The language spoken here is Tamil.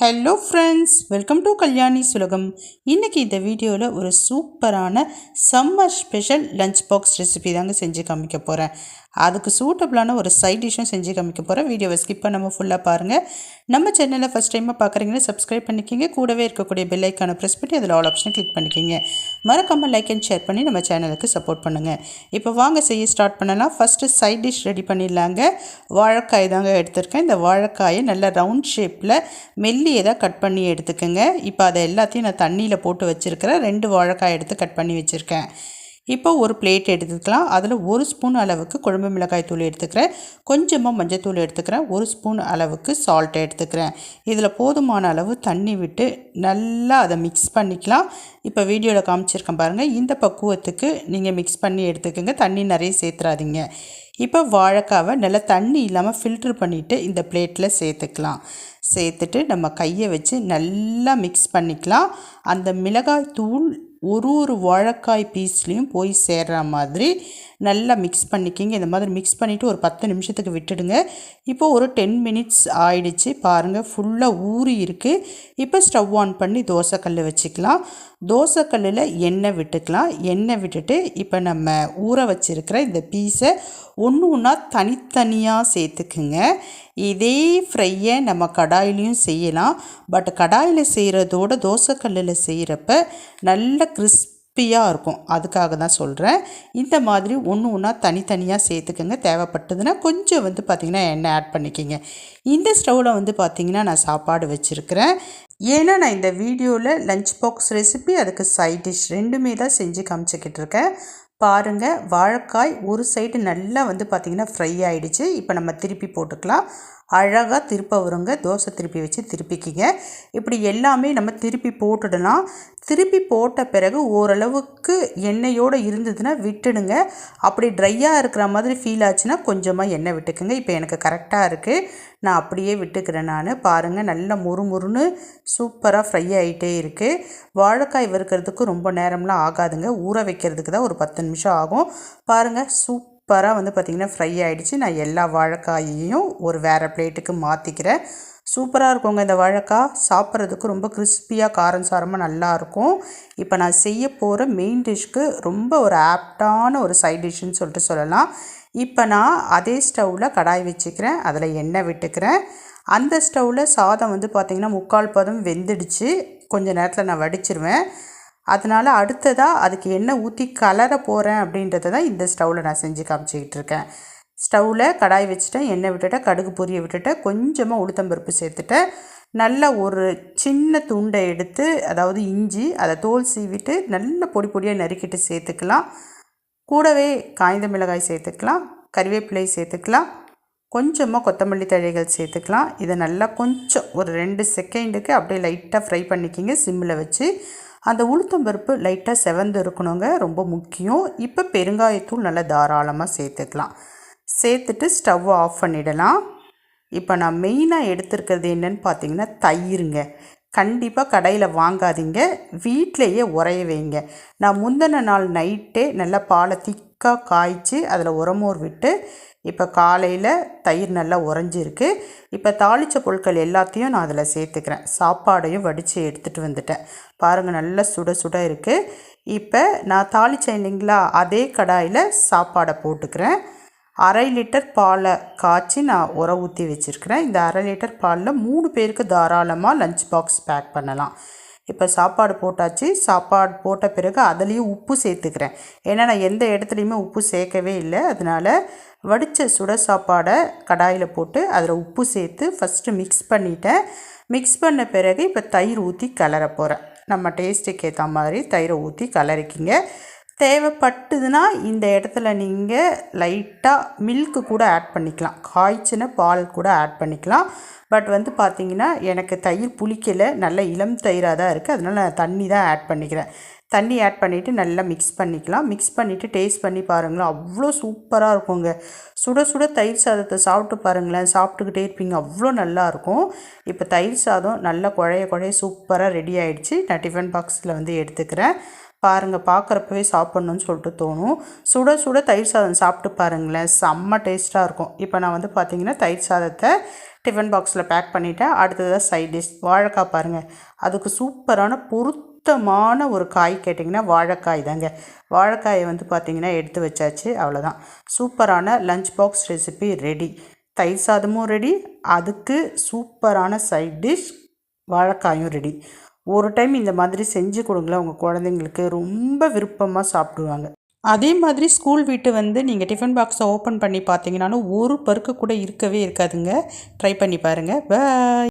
Hello friends, welcome to Kalyani சுலகம். இன்றைக்கி இந்த வீடியோவில் ஒரு சூப்பரான summer special lunch box recipe தாங்க செஞ்சு காமிக்க போகிறேன். அதுக்கு சூட்டபிளான ஒரு சைட் டிஷ்ஷும் செஞ்சு காமிக்க போகிறேன். வீடியோவை ஸ்கிப் பண்ணாமல் ஃபுல்லாக பாருங்கள். நம்ம சேனலில் ஃபஸ்ட் டைமாக பார்க்குறீங்கன்னா சப்ஸ்கிரைப் பண்ணிக்கிங்க. கூடவே இருக்கக்கூடிய பெல் ஐக்கானை ப்ரெஸ் பண்ணி அதில் ஆல் ஆப்ஷனை கிளிக் பண்ணிக்கிங்க. மறக்காமல் லைக் அண்ட் ஷேர் பண்ணி நம்ம சேனலுக்கு சப்போர்ட் பண்ணுங்கள். இப்போ வாங்க செய்ய ஸ்டார்ட் பண்ணலாம். ஃபஸ்ட்டு சைட் டிஷ் ரெடி பண்ணிடலாங்க. வாழைக்காய் தாங்க எடுத்திருக்கேன். இந்த வாழைக்காயை நல்லா ரவுண்ட் ஷேப்பில் மெல்லியதாக கட் பண்ணி எடுத்துக்கோங்க. இப்போ அதை எல்லாத்தையும் நான் தண்ணியில் போட்டு வச்சுருக்கிறேன். 2 வாழைக்காய் எடுத்து கட் பண்ணி வச்சுருக்கேன். இப்போ ஒரு பிளேட் எடுத்துக்கலாம். அதில் 1 ஸ்பூன் அளவுக்கு குழம்பு மிளகாய் தூள் எடுத்துக்கிறேன். கொஞ்சமாக மஞ்சள் தூள் எடுத்துக்கிறேன். 1 ஸ்பூன் அளவுக்கு சால்ட் எடுத்துக்கிறேன். இதில் போதுமான அளவு தண்ணி விட்டு நல்லா அதை மிக்ஸ் பண்ணிக்கலாம். இப்போ வீடியோவில் காமிச்சிருக்கேன் பாருங்கள். இந்த பக்குவத்துக்கு நீங்கள் மிக்ஸ் பண்ணி எடுத்துக்கோங்க. தண்ணி நிறைய சேர்த்துறாதீங்க. இப்போ வாழைக்காவை நல்லா தண்ணி இல்லாமல் ஃபில்ட்ரு பண்ணிவிட்டு இந்த பிளேட்டில் சேர்த்துக்கலாம். சேர்த்துட்டு நம்ம கையை வச்சு நல்லா மிக்ஸ் பண்ணிக்கலாம். அந்த மிளகாய் தூள் ஒரு வாழைக்காய் பீஸ்லேயும் போய் சேர்கிற மாதிரி நல்லா மிக்ஸ் பண்ணிக்கிங்க. இந்த மாதிரி மிக்ஸ் பண்ணிவிட்டு ஒரு 10 நிமிஷத்துக்கு விட்டுடுங்க. இப்போ ஒரு 10 மினிட்ஸ் ஆயிடுச்சு பாருங்கள். ஃபுல்லாக ஊறி இருக்குது. இப்போ ஸ்டவ் ஆன் பண்ணி தோசைக்கல் வச்சுக்கலாம். தோசைக்கல்லில் எண்ணெய் விட்டுக்கலாம். எண்ணெய் விட்டுட்டு இப்போ நம்ம ஊற வச்சுருக்கிற இந்த பீஸை ஒன்றா தனித்தனியாக சேர்த்துக்குங்க. இதே ஃப்ரையை நம்ம கடாயிலையும் செய்யலாம். பட் கடாயில் செய்கிறதோட தோசைக்கல்லில் செய்கிறப்ப நல்ல கிறிஸ்பியாக இருக்கும். அதுக்காக தான் சொல்கிறேன். இந்த மாதிரி ஒன்றா தனித்தனியாக சேர்த்துக்கோங்க. தேவைப்பட்டதுன்னா கொஞ்சம் பார்த்திங்கன்னா எண்ணெய் ஆட் பண்ணிக்கோங்க. இந்த ஸ்டவ்வில் பார்த்திங்கன்னா நான் சாப்பாடு வச்சுருக்கிறேன். ஏன்னா நான் இந்த வீடியோவில் லஞ்ச் பாக்ஸ் ரெசிபி அதுக்கு சைட் டிஷ் ரெண்டுமே தான் செஞ்சு காமிச்சிக்கிட்டு இருக்கேன். பாருங்கள், வாழைக்காய் ஒரு சைடு நல்லா பார்த்திங்கன்னா ஃப்ரை ஆகிடுச்சு. இப்போ நம்ம திருப்பி போட்டுக்கலாம். அழகாக திருப்ப வருங்க. தோசை திருப்பி வச்சு திருப்பிக்கிங்க. இப்படி எல்லாமே நம்ம திருப்பி போட்டுடலாம். திருப்பி போட்ட பிறகு ஓரளவுக்கு எண்ணெயோடு இருந்ததுன்னா விட்டுடுங்க. அப்படி ட்ரையாக இருக்கிற மாதிரி ஃபீல் ஆச்சுன்னா கொஞ்சமாக எண்ணெய் விட்டுக்குங்க. இப்போ எனக்கு கரெக்டாக இருக்குது. நான் அப்படியே விட்டுக்கிறேன். நான் பாருங்கள், நல்லா முறுமுறுன்னு சூப்பராக ஃப்ரை ஆகிட்டே இருக்குது. வாழைக்காய் வறுக்கிறதுக்கு ரொம்ப நேரம்லாம் ஆகாதுங்க. ஊற வைக்கிறதுக்கு தான் ஒரு 10 நிமிஷம் ஆகும். பாருங்கள், சூப்பராக பார்த்திங்கன்னா ஃப்ரை ஆகிடுச்சு. நான் எல்லா வாழைக்காயையும் ஒரு வேறு பிளேட்டுக்கு மாற்றிக்கிறேன். சூப்பராக இருக்குங்க. இந்த வாழைக்காய் சாப்பிட்றதுக்கு ரொம்ப கிறிஸ்பியாக காரம் சாரமாக நல்லாயிருக்கும். இப்போ நான் செய்ய போகிற மெயின் டிஷ்க்கு ரொம்ப ஒரு ஆப்டான ஒரு சைட் டிஷ்ஷுன்னு சொல்லிட்டு சொல்லலாம். இப்போ நான் அதே ஸ்டவ்வில் கடாய் வச்சுக்கிறேன். அதில் எண்ணெய் விட்டுக்கிறேன். அந்த ஸ்டவ்வில் சாதம் பார்த்திங்கன்னா 3/4 பதம் வெந்துடுச்சு. கொஞ்சம் நேரத்தில் நான் வடிச்சிருவேன். அதனால் அடுத்ததாக அதுக்கு எண்ணெய் ஊற்றி கலர போகிறேன் அப்படின்றத தான் இந்த ஸ்டவ்வில் நான் செஞ்சு காமிச்சிக்கிட்டு இருக்கேன். ஸ்டவ்வில் கடாய் வச்சுட்டேன். எண்ணெய் விட்டுட்டேன். கடுகு பொரிய விட்டுட்டேன். கொஞ்சமாக உளுத்தம்பருப்பு சேர்த்துட்டேன். நல்லா ஒரு சின்ன துண்டை எடுத்து, அதாவது இஞ்சி, அதை தோல் சீவிட்டு நல்லா பொடி பொடியாக நறுக்கிட்டு சேர்த்துக்கலாம். கூடவே காய்ந்த மிளகாய் சேர்த்துக்கலாம். கறிவேப்பிலை சேர்த்துக்கலாம். கொஞ்சமாக கொத்தமல்லி தழைகள் சேர்த்துக்கலாம். இதை நல்லா கொஞ்சம் ஒரு 2 செகண்டுக்கு அப்படியே லைட்டாக ஃப்ரை பண்ணிக்கிங்க சிம்மில் வச்சு. அந்த உளுத்தம்பருப்பு லைட்டாக செவந்து இருக்கணுங்க, ரொம்ப முக்கியம். இப்போ பெருங்காயத்தூள் நல்லா தாராளமாக சேர்த்துக்கலாம். சேர்த்துட்டு ஸ்டவ் ஆஃப் பண்ணிடலாம். இப்போ நான் மெயினாக எடுத்துருக்கிறது என்னென்னு பார்த்தீங்கன்னா தயிருங்க. கண்டிப்பாக கடையில் வாங்காதீங்க, வீட்டிலையே உரைய வைங்க. நான் முந்தின நாள் நைட்டே நல்லா பாலை திக்காக காய்ச்சி அதில் உரமோர் விட்டு இப்போ காலையில் தயிர் நல்லா உறைஞ்சிருக்கு. இப்போ தாளித்த பொருட்கள் எல்லாத்தையும் நான் அதில் சேர்த்துக்கிறேன். சாப்பாடையும் வடித்து எடுத்துகிட்டு வந்துட்டேன். பாருங்கள், நல்லா சுட சுட இருக்குது. இப்போ நான் தாளித்தேன் இல்லைங்களா, அதே கடாயில் சாப்பாடை போட்டுக்கிறேன். 1/2 லிட்டர் பாலை காய்ச்சி நான் உர ஊற்றி வச்சுருக்கிறேன். இந்த 1/2 லிட்டர் பாலில் 3 பேருக்கு தாராளமாக லஞ்ச் பாக்ஸ் பேக் பண்ணலாம். இப்போ சாப்பாடு போட்டாச்சு. சாப்பாடு போட்ட பிறகு அதுலேயும் உப்பு சேர்த்துக்கிறேன். ஏன்னா நான் எந்த இடத்துலையுமே உப்பு சேர்க்கவே இல்லை. அதனால் வடித்த சுட சாப்பாடை கடாயில் போட்டு அதில் உப்பு சேர்த்து ஃபஸ்ட்டு மிக்ஸ் பண்ணிட்டேன். மிக்ஸ் பண்ண பிறகு இப்போ தயிர் ஊற்றி கிளற போகிறேன். நம்ம டேஸ்ட்டுக்கு ஏற்ற மாதிரி தயிரை ஊற்றி கிளறிக்கிங்க. தேவைப்பட்டுதுன்னா இந்த இடத்துல நீங்கள் லைட்டாக மில்க்கு கூட ஆட் பண்ணிக்கலாம். காய்ச்சின பால் கூட ஆட் பண்ணிக்கலாம். பட் பார்த்திங்கன்னா எனக்கு தயிர் புளிக்கலை, நல்ல இளம் தயிராக தான் இருக்குது. அதனால் நான் தண்ணி தான் ஆட் பண்ணிக்கிறேன். தண்ணி ஆட் பண்ணிவிட்டு நல்லா மிக்ஸ் பண்ணிக்கலாம். மிக்ஸ் பண்ணிவிட்டு டேஸ்ட் பண்ணி பாருங்களேன், அவ்வளோ சூப்பராக இருக்குங்க. சுட சுட தயிர் சாதத்தை சாப்பிட்டு பாருங்களேன், சாப்பிட்டுக்கிட்டே இருப்பீங்க, அவ்வளோ நல்லாயிருக்கும். இப்போ தயிர் சாதம் நல்லா குழைய சூப்பராக ரெடி ஆகிடுச்சு. நான் டிஃபன் பாக்ஸில் எடுத்துக்கிறேன். பாருங்கள், பார்க்குறப்பவே சாப்பிட்ணுன்னு சொல்லிட்டு தோணும். சுட சுட தயிர் சாதம் சாப்பிட்டு பாருங்களேன், செம்ம டேஸ்ட்டாக இருக்கும். இப்போ நான் பார்த்திங்கன்னா தயிர் சாதத்தை டிஃபன் பாக்ஸில் பேக் பண்ணிவிட்டேன். அடுத்ததாக சைட் டிஷ் வாழைக்காய் பாருங்கள். அதுக்கு சூப்பரான பொருத்தமான ஒரு காய் கேட்டிங்கன்னா வாழைக்காய் தாங்க. வாழைக்காயை வந்து பார்த்திங்கன்னா எடுத்து வச்சாச்சு. அவ்வளோதான், சூப்பரான லஞ்ச் பாக்ஸ் ரெசிபி ரெடி. தயிர் சாதமும் ரெடி, அதுக்கு சூப்பரான சைட் டிஷ் வாழைக்காயும் ரெடி. ஒரு டைம் இந்த மாதிரி செஞ்சு கொடுங்களேன், உங்கள் குழந்தைங்களுக்கு ரொம்ப விருப்பமாக சாப்பிடுவாங்க. அதே மாதிரி ஸ்கூல் விட்டு வந்து நீங்கள் டிஃபன் பாக்ஸை ஓப்பன் பண்ணி பார்த்தீங்கன்னாலும் ஒரு பருக்கு கூட இருக்கவே இருக்காதுங்க. ட்ரை பண்ணி பாருங்கள். பாய்.